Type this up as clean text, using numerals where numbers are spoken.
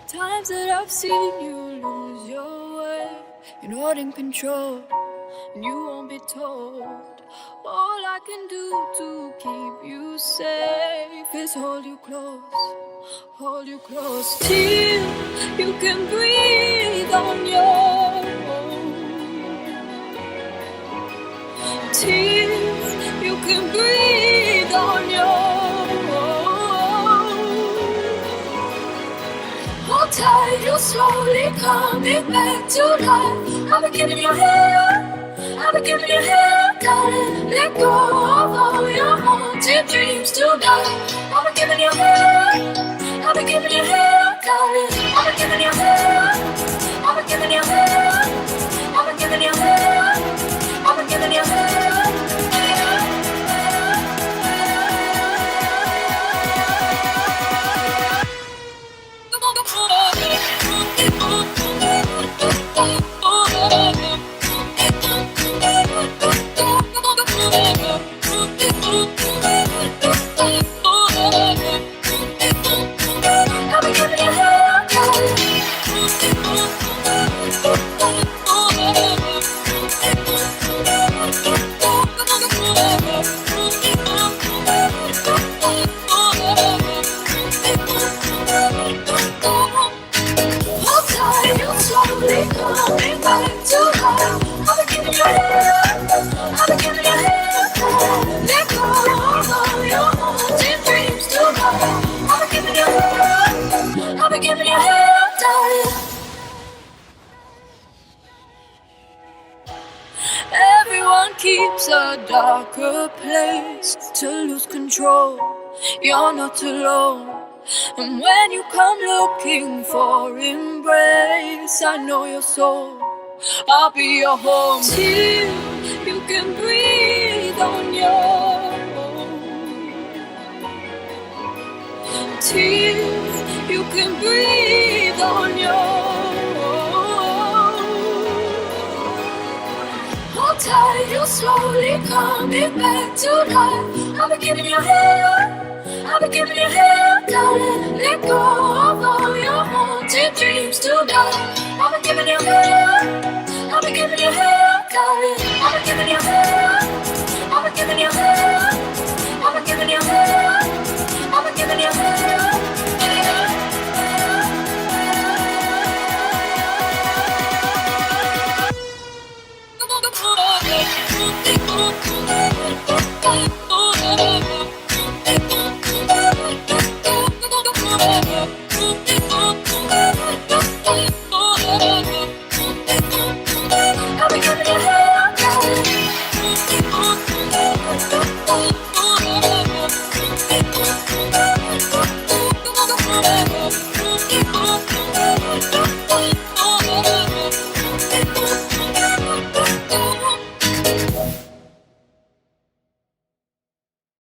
Times that I've seen you lose your way, you're not in control, and you won't be told. All I can do to keep you safe is hold you close till you can breathe on your own. Till you can breathe on your own. Hold tight, you're slowly coming back to life. I've been giving you hell, I've been giving you hell. Gotta let go of all your haunted dreams tonight. I've been giving you hell, I've been giving you hell. I've been giving you hell, I've been giving you hell, I've been giving you hell, I've been giving you hell. Everyone keeps a darker place to lose control. You're not alone. And when you come looking for embrace, I know your soul. I'll be your home till you can breathe on your own. Till you can breathe on your own. Hold tight, you're slowly coming back to life. I've been giving you hell, I've been giving you hell. Gotta let go of all your haunted dreams tonight. I've been giving you hell, I've been giving you hell. I've been giving you hell, I've been giving you hell, I've been giving you hell.